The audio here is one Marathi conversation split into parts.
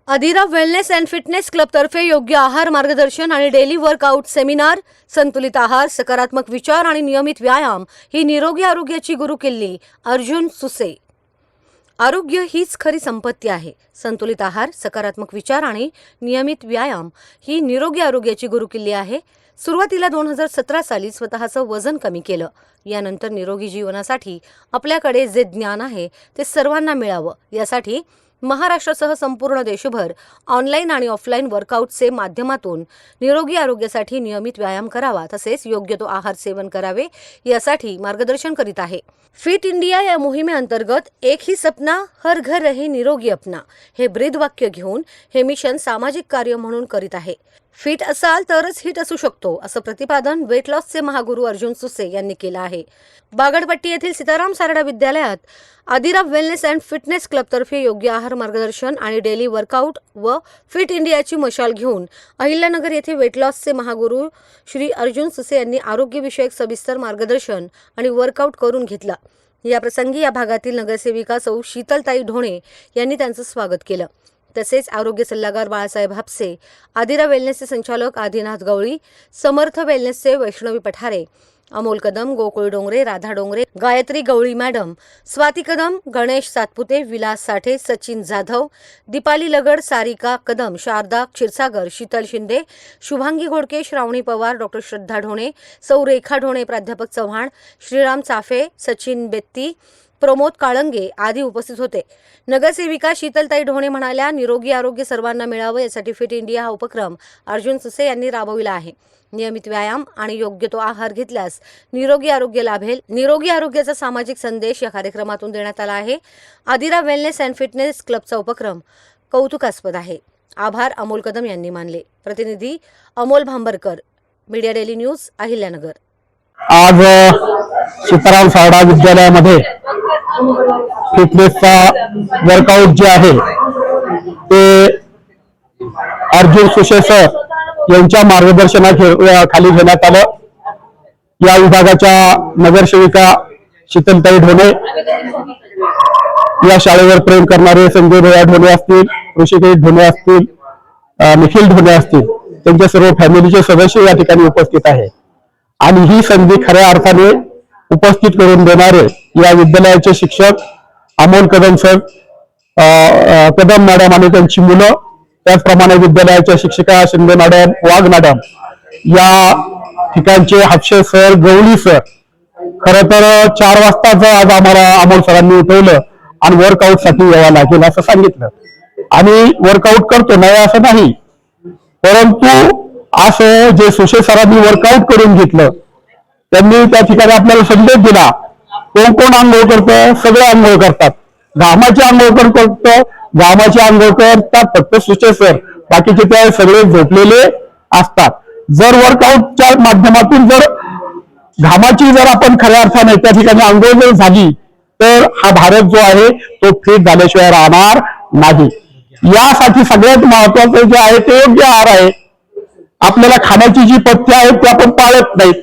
Adhira wellness and fitness club तर्फे योग्य आहार मार्गदर्शन आणि डेली वर्कआउट सेमिनार, संतुलित आहार, सकारात्मक विचार आणि नियमित व्यायाम ही निरोगी आरोग्याची गुरुकिल्ली. अर्जुन सुसे. आरोग्य हीच खरी संपत्ती आहे. संतुलित आहार, सकारात्मक विचार आणि नियमित व्यायाम ही निरोगी आरोग्याची गुरुकिल्ली आहे. सुरुवातीला 2017 साली स्वतःचं वजन कमी केलं. यानंतर निरोगी जीवनासाठी आपल्याकडे जे ज्ञान आहे ते सर्वांना मिळावं यासाठी महाराष्ट्रासह संपूर्ण देशभर ऑनलाईन आणि ऑफलाईन वर्कआउटचे माध्यमातून निरोगी आरोग्यासाठी नियमित व्यायाम करावा, तसेच योग्य तो आहार सेवन करावे यासाठी मार्गदर्शन करीत आहे. फिट इंडिया या मोहिमेअंतर्गत एक ही सपना, हर घर रहे निरोगी अपना हे ब्रीदवाक्य घेऊन हे मिशन सामाजिक कार्य म्हणून करीत आहे. फिट असाल तरच हिट असू शकतो, असं प्रतिपादन वेट लॉसचे महागुरू अर्जुन सुसे यांनी केलं आहे. बागडपट्टी येथील सीताराम सारडा विद्यालयात अधिरा वेलनेस अँड फिटनेस क्लबतर्फे योग्य आहार मार्गदर्शन आणि डेली वर्कआउट व फिट इंडियाची मशाल घेऊन अहिल्यानगर येथे वेट लॉसचे महागुरू श्री अर्जुन सुसे यांनी आरोग्यविषयक सविस्तर मार्गदर्शन आणि वर्कआउट करून घेतलं. या प्रसंगी या भागातील नगरसेविका सौ शीतलताई ढोणे यांनी त्यांचं स्वागत केलं. तसेच आरोग्य सल्लागार बाळासाहेब हापसे, अधिरा वेलनेसचे संचालक आदिनाथ गवळी, समर्थ वेलनेसचे वैष्णवी पठारे, अमोल कदम, गोकुळ डोंगरे, राधा डोंगरे, गायत्री गवळी मॅडम, स्वाती कदम, गणेश सातपुते, विलास साठे, सचिन जाधव, दीपाली लगड, सारिका कदम, शारदा क्षीरसागर, शीतल शिंदे, शुभांगी घोडके, श्रावणी पवार, डॉक्टर श्रद्धा ढोणे, सौ रेखा ढोणे, प्राध्यापक चव्हाण, श्रीराम चाफे, सचिन बेत्ती, प्रमोद काळंगे आदी उपस्थित होते. नगरसेविका शीतलताई ढोणे म्हणाल्या, निरोगी आरोग्य सर्वांना मिळावं यासाठी फिट इंडिया हा उपक्रम अर्जुन सुसे यांनी राबविला आहे. नियमित व्यायाम आणि योग्य तो आहार घेतल्यास निरोगी आरोग्य लाभेल. निरोगी आरोग्याचा सामाजिक संदेश या कार्यक्रमातून देण्यात आला आहे. अधिरा वेलनेस अँड फिटनेस क्लबचा उपक्रम कौतुकास्पद आहे. आभार अमोल कदम यांनी मानले. प्रतिनिधी Amol Bhambarkar, media daily news, Ahilyanagar. आज सीताराम सारडा विद्यालयामध्ये फिटनेसचा वर्कआउट जे आहे ते अर्जुन सुसे सर यांच्या मार्गदर्शनाखाली घेण्यात आलं. या विभागाच्या नगरसेविका शीतलताई ढोणे, या शाळेवर प्रेम करणारे संजय भैया ढोणे असतील, ऋषिकेश ढोणे असतील, निखिल ढोणे असतील, त्यांच्या सर्व फॅमिलीचे सदस्य या ठिकाणी उपस्थित आहे. आणि ही संधी खऱ्या अर्थाने उपस्थित करून देणारे या विद्यालयाचे शिक्षक अमोल कदम सर, कदम मॅडम आणि त्यांची मुलं, त्याचप्रमाणे विद्यालयाच्या शिक्षिका शिंदे मॅडम, वाघ मॅडम, या ठिकाणचे हापशे सर, गवळी सर. खरं तर 4 वाजताच आज आम्हाला अमोल सरांनी उठवलं आणि वर्कआउट साठी यावं लागेल असं सांगितलं. आणि वर्कआउट करतो नाही असं नाही, परंतु असं जे सुशे सरांनी वर्कआउट करून घेतलं, त्यांनी त्या ठिकाणी आपल्याला संदेश दिला. कोण कोण आंघोळ करतं? सगळे आंघोळ करतात. घामाची आंघोळ करतं, घामाची आंघोळ करतात फक्त सुशे सर, बाकीचे ते सगळे झोपलेले असतात. जर वर्कआउटच्या माध्यमातून जर घामाची जर आपण खऱ्या अर्थाने त्या ठिकाणी आंघोळ जर झाली तर हा भारत जो आहे तो फिट झाल्याशिवाय राहणार नाही. यासाठी सगळ्यात महत्वाचं जे आहे ते योग्य आहार आहे. आपल्याला खाण्याची जी पथ्य आहेत ते आपण पाळत नाहीत.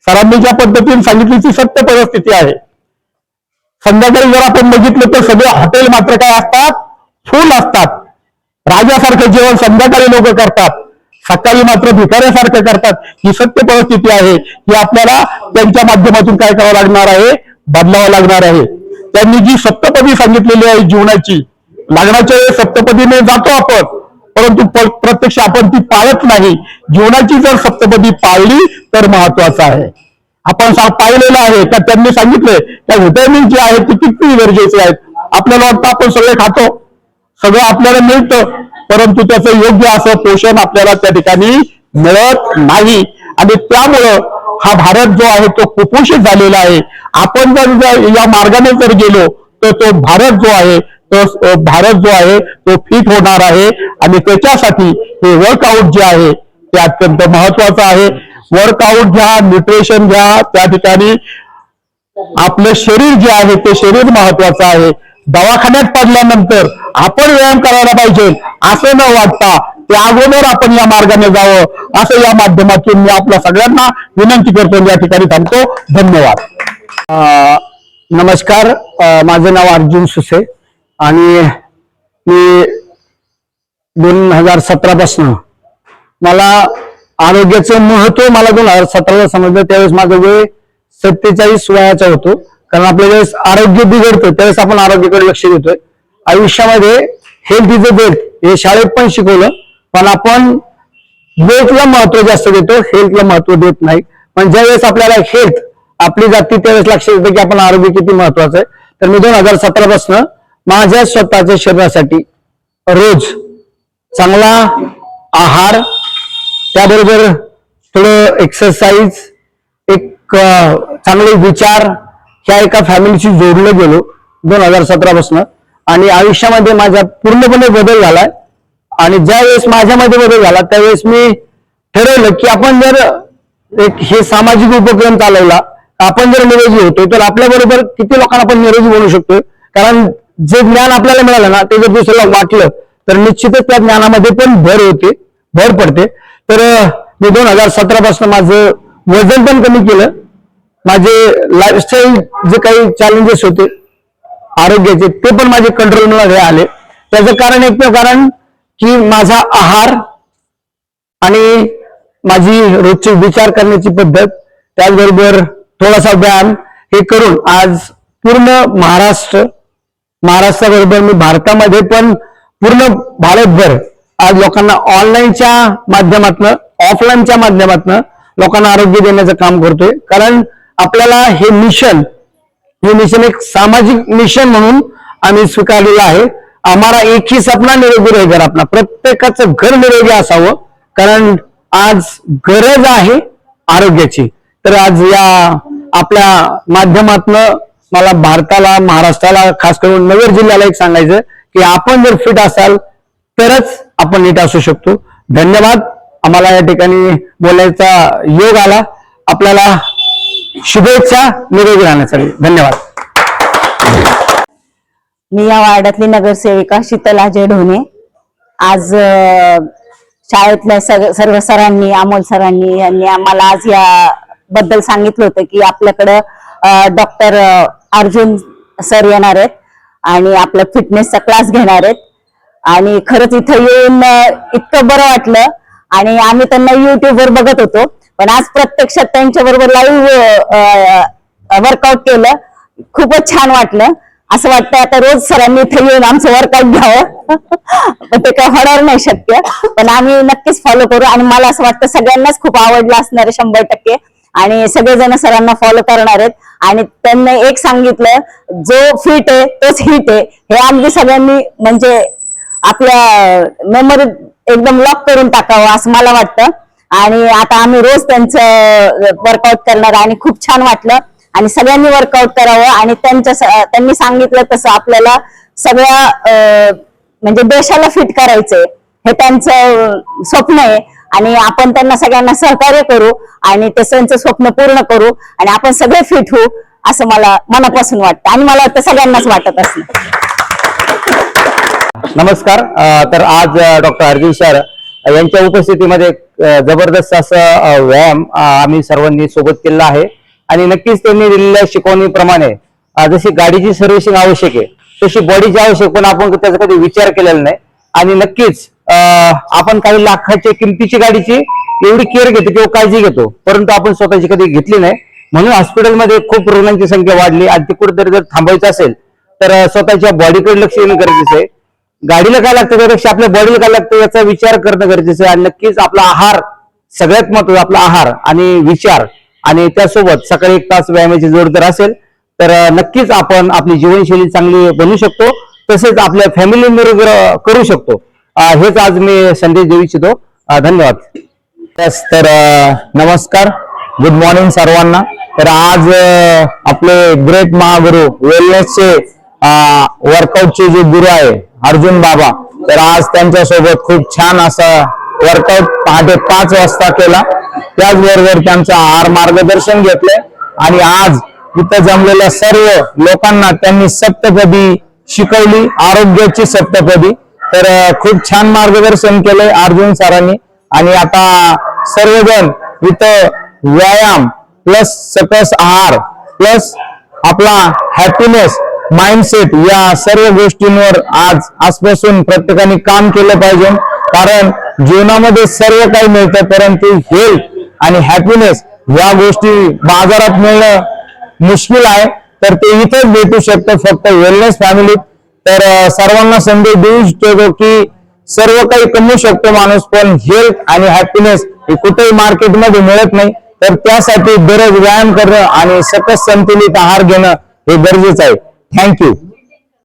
सरांनी ज्या पद्धतीने सांगितली ती सत्य परिस्थिती आहे. संध्याकाळी जर आपण बघितलं तर सगळे हॉटेल मात्र काय असतात? फुल असतात. राजासारखं जेवण संध्याकाळी लोक करतात, सकाळी मात्र भिकाऱ्यासारखं करतात. ही सत्य परिस्थिती आहे. ही आपल्याला त्यांच्या माध्यमातून काय करावं लागणार आहे? बदलावं लागणार आहे. त्यांनी जी सप्तपदी सांगितलेली आहे जीवनाची, लग्नाच्या वेळेस सप्तपदीने जातो आपण, परंतु प्रत्यक्ष आपण ती पाळत नाही. जीवनाची जर सप्तपदी पाळली तर महत्वाचं आहे. आपण पाहिलेलं आहे का त्यांनी सांगितलंय त्या व्हिटॅमिन जे आहेत ते किती गरजेचे आहेत. आपल्याला वाटतं आपण सगळे खातो, सगळं आपल्याला मिळतं, परंतु त्याचं योग्य असं पोषण आपल्याला त्या ठिकाणी मिळत नाही. आणि त्यामुळं हा भारत जो आहे तो कुपोषित झालेला आहे. आपण जर या मार्गाने जर गेलो तर तो भारत जो आहे तो फिट होणार आहे. आणि त्याच्यासाठी हे वर्कआउट जे आहे ते अत्यंत महत्वाचं आहे. वर्कआउट घ्या, न्यूट्रिशन घ्या, त्या ठिकाणी आपलं शरीर जे आहे ते शरीर महत्वाचं आहे. दवाखान्यात पडल्यानंतर आपण व्यायाम करायला पाहिजे असं न वाटता त्या अगोदर आपण या मार्गाने जावं असं या माध्यमातून मी आपल्या सगळ्यांना विनंती करतो. या ठिकाणी थांबतो. धन्यवाद. नमस्कार, माझं नाव अर्जुन सुसे आणि मी 2017 पासून मला आरोग्याचं महत्व मला 2017ला समजलं. त्यावेळेस माझं वय 47 वयाचा होतो. कारण आपल्या वेळेस आरोग्य बिघडतं त्यावेळेस आपण आरोग्याकडे लक्ष देतोय. आयुष्यामध्ये हेल्थ इज अ वेल्थ हे शाळेत पण शिकवलं, पण आपण वेल्थला महत्व जास्त देतो, हेल्थला महत्व देत नाही. पण ज्यावेळेस आपल्याला हेल्थ आपली जाती त्यावेळेस लक्षात येतं की आपण आरोग्य किती महत्वाचं आहे. तर मी 2017 पासून माझ्या स्वतःच्या शरीरासाठी रोज चांगला आहार, त्याबरोबर थोडं एक्सरसाइज, एक चांगले विचार ह्या एका फॅमिलीशी जोडलं गेलो 2017 पासून. आणि आयुष्यामध्ये माझा पूर्णपणे बदल झालाय. आणि ज्यावेळेस माझ्यामध्ये बदल झाला त्यावेळेस मी ठरवलं की आपण जर एक हे सामाजिक उपक्रम चालवला, आपण जर निरोगी होतोय तर आपल्या बरोबर किती लोकांना आपण निरोगी बनवू शकतोय. कारण जे ज्ञान आपल्याला मिळालं ना ते जर दुसऱ्याला वाटलं तर निश्चितच त्या ज्ञानामध्ये पण भर पडते. तर मी 2017 पासून माझं वजन पण कमी केलं. माझे लाईफस्टाईल जे काही चॅलेंजेस होते आरोग्याचे ते पण माझे कंट्रोलमध्ये आले. त्याचं कारण एकमेव कारण की माझा आहार आणि माझी रोजची विचार करण्याची पद्धत, त्याचबरोबर थोडासा व्यायाम हे करून आज पूर्ण महाराष्ट्राबरोबर मी भारतामध्ये पण पूर्ण भारतभर आज लोकांना ऑनलाईनच्या माध्यमातून ऑफलाईनच्या माध्यमातून लोकांना आरोग्य देण्याचं काम करतोय. कारण आपल्याला हे मिशन एक सामाजिक मिशन म्हणून आम्ही स्वीकारलेलं आहे. आम्हाला एक ही सपना निरोगी रहे घर आपला, प्रत्येकाचं घर निरोगी असावं. कारण आज गरज आहे आरोग्याची. तर आज या आपल्या माध्यमातून मला भारताला, महाराष्ट्राला, खास करून नगर जिल्ह्याला एक सांगायचं की आपण जर फिट असाल तरच आपण नीट असू शकतो. धन्यवाद. आम्हाला या ठिकाणी बोलायचा योग आला. आपल्याला शुभेच्छा निरोगी राहण्यासाठी. धन्यवाद. मी या वार्डातली नगरसेविका शीतल अजय ढोणे. आज शाळेतल्या सर्व सरांनी, अमोल सरांनी यांनी आम्हाला आज या बद्दल सांगितलं होतं की आपल्याकडं डॉक्टर अर्जुन सर येणार आहेत आणि आपला फिटनेसचा क्लास घेणार आहेत. आणि खरंच इथं येऊन इतकं बरं वाटलं. आणि आम्ही त्यांना युट्यूबवर बघत होतो, पण आज प्रत्यक्षात त्यांच्या बरोबर लाईव्ह वर्कआउट केलं. खूपच छान वाटलं. असं वाटतं आता रोज सरांनी इथे येऊन आमचं वर्कआउट घ्यावं. पण ते काय होणार नाही शक्य, पण आम्ही नक्कीच फॉलो करू. आणि मला असं वाटतं सगळ्यांनाच खूप आवडलं असणार आहे 100%. आणि सगळेजण सरांना फॉलो करणार आहेत. आणि त्यांनी एक सांगितलं, जो फिट आहे तोच हिट आहे. हे अगदी सगळ्यांनी म्हणजे आपल्या मेमरी एकदम लॉक करून टाकावं असं मला वाटतं. आणि आता आम्ही रोज त्यांचं वर्कआउट करणार आणि खूप छान वाटलं. आणि सगळ्यांनी वर्कआउट करावं. आणि त्यांनी सांगितलं तसं आपल्याला सगळ्या म्हणजे देशाला फिट करायचंय हे त्यांचं स्वप्न आहे. आणि आपण त्यांना सगळ्यांना सहकार्य करू आणि त्यांचं स्वप्न पूर्ण करू आणि आपण सगळे फिट होऊ असं मला मनापासून वाटतं. आणि मला वाटतं सगळ्यांनाच वाटत असलं. नमस्कार. तर आज डॉक्टर अर्जुन सर यांच्या उपस्थितीमध्ये जबरदस्त असं व्यायाम आम्ही सर्वांनी सोबत केलेला आहे. आणि नक्कीच त्यांनी दिलेल्या शिकवणीप्रमाणे जशी गाडीची सर्व्हिसिंग आवश्यक आहे तशी बॉडीची आवश्यक, पण आपण त्याचा कधी विचार केलेला नाही. आणि नक्कीच आपण काही लाखाच्या किमतीची गाडीची एवढी केअर घेतो किंवा काळजी घेतो, परंतु आपण स्वतःची कधी घेतली नाही. म्हणून हॉस्पिटलमध्ये खूप रुग्णांची संख्या वाढली. आणि ते कुठेतरी जर थांबायचं असेल तर स्वतःच्या बॉडीकडे लक्ष देणं गरजेचं आहे. गाडीला काय लागतं त्यापेक्षा आपल्या बॉडीला काय लागतं याचा विचार करणं गरजेचं आहे. आणि नक्कीच आपला आहार सगळ्यात महत्त्वाचा, आपला आहार आणि विचार, आणि त्यासोबत सकाळी 1 तास व्यायामाची जोड जर असेल तर नक्कीच आपण आपली जीवनशैली चांगली बनवू शकतो, तसेच आपल्या फॅमिली निरोगी करू शकतो. हेच आज मी संदेश देऊ इच्छितो. धन्यवाद. तर नमस्कार, गुड मॉर्निंग सर्वांना. तर आज आपले ग्रेट महागुरु वेलनेसचे वर्कआउटचे जे गुरु आहे अर्जुन बाबा, तर आज त्यांच्यासोबत खूप छान असा वर्कआउट पहाटे 5 वाजता केला. त्याचबरोबर त्यांचं आहार मार्गदर्शन घेतलंय. आणि आज इथं जमलेल्या सर्व लोकांना त्यांनी सप्तपदी शिकवली, आरोग्याची सप्तपदी. तर खूप छान मार्गदर्शन केलंय अर्जुन सरांनी. आणि आता सर्वजण इथं व्यायाम प्लस सकस आहार प्लस आपला हॅपीनेस माइंडसेट या सर्व गोष्टींवर आजपासून प्रत्येकाने काम केलं पाहिजे. कारण जीवनामध्ये सर्व काही मिळतं, परंतु हेल्थ आणि हॅपीनेस या गोष्टी बाजारात मिळणं मुश्किल आहे. तर ते इथेच भेटू शकतं फक्त वेलनेस फॅमिलीत. तर सर्वांना संदेश देऊ इच्छितो की सर्व काही कमवू शकतो माणूस, पण हेल्थ आणि हॅपीनेस हे कुठेही मार्केटमध्ये मिळत नाही. तर त्यासाठी दररोज व्यायाम करणं आणि सकस संतुलित आहार घेणं हे गरजेचं आहे. थँक्यू.